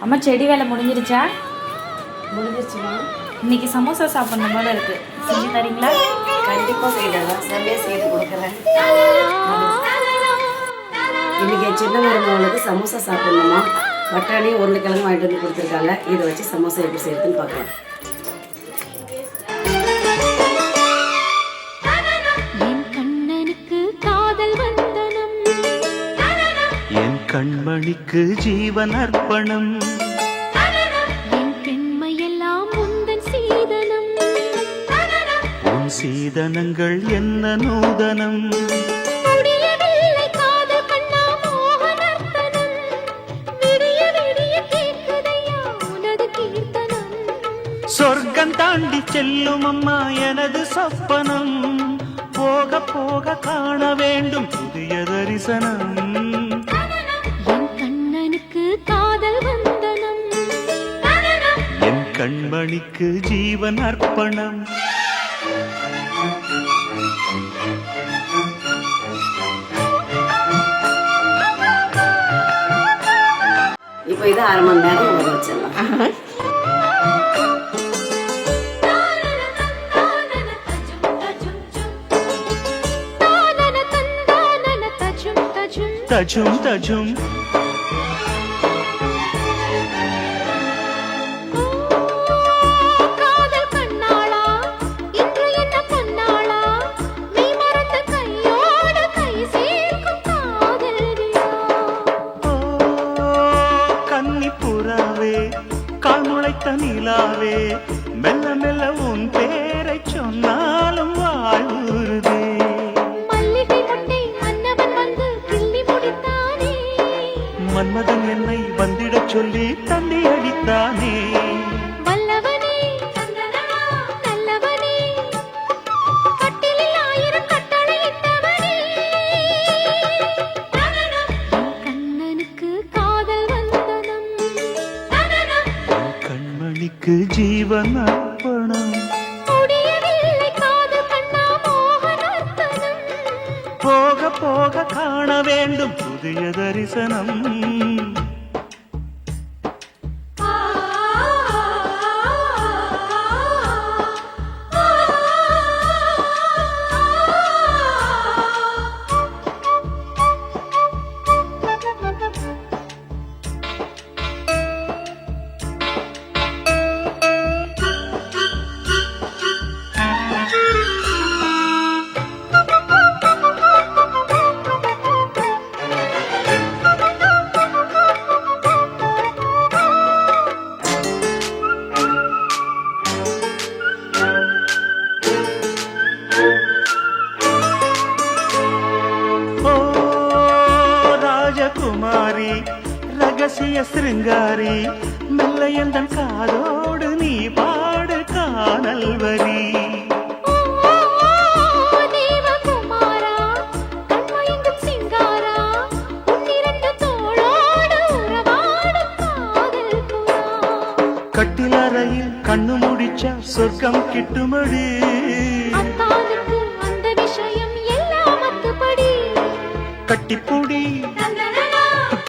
அம்மா செடி வேலை முடிஞ்சிருச்சா? முடிஞ்சிருச்சுமா. இன்னைக்கு சமோசா சாப்பிட்ற போல இருக்கு. செஞ்சு தரீங்களா? கண்டிப்பாக செய்யலாம். செம்மையாக செய்து கொடுக்குறேன். இன்னைக்கு சின்ன மருமகளுக்கு சமோசா சாப்பிடணுமா, பட்டாணி உருளைக்கிழங்கு வாங்கிட்டு வந்து கொடுத்துருக்காங்க. இதை வச்சு சமோசா எப்படி செய்யுதுன்னு பார்க்கலாம். என் கண்மணிக்கு ஜீவன் அர்ப்பணம், என் பெண்மையெல்லாம் உந்தன் சீதனம், உன் சீதனங்கள் என்ன நூதனம், முடியவில்லை காதல் கண்ணா மோகனர்த்தனம், விடிய விடிய கேட்குதையா உனது கீர்த்தனம், சொர்க்கம் தாண்டி செல்லும் அம்மா எனது சொப்பனம், போக போக காண வேண்டும் புதிய தரிசனம், என் கண்ணனுக்கு காதல் வந்தனம், என் கண்மணிக்கு ஜீவன் அர்ப்பணம். இப்போ இது அரை மணி நேரம் ஊற வச்சிடலாம். தஜும் தஜும் காதல் கண்ணாளா இன்று என்ன பொன்னாளா, நீ மறந்த கையோடு கை சேர்க்கும் காதல் விழா. கன்னி புறாவே கால் முளைத்த நிலாவே, மெல்ல மெல்ல உன் பேரை சொன்னாலும் வாழ்வுறுதே, மல்லிகை முட்டை மன்னவன் வந்து கிள்ளி முடித்தானே, மன்மதன் என்னை வந்திடச் சொல்லி தந்தி அடித்தானே, வல்லவனே நல்லவனே, கட்டிலில் 1000 கட்டளையிட்டவனே, என் கண்ணனுக்கு காதல் வந்தனம், என் கண்மணிக்கு ஜீவன் அர்ப்பணம், முடியவில்லை காதல் கண்ணா மோகனர்த்தனம், போக போக காண வேண்டும் புதிய தரிசனம், குமாரி ரகசிய சிருங்காரி, மெல்ல எந்தன் காதோடு நீ பாடு காணல் வரி, தேவகுமாரா கண்மயங்கும் சிங்காரா, உன்னிரண்டு தோளோடு உறவாடும் காதல் புறா, கட்டிலறையில் கண்ணு முடிச்சா சொர்க்கம் கிட்டுமடி, அத்தானுக்கு அந்த விஷயம் எல்லாம் அத்துப்படி, கட்டிப்புடி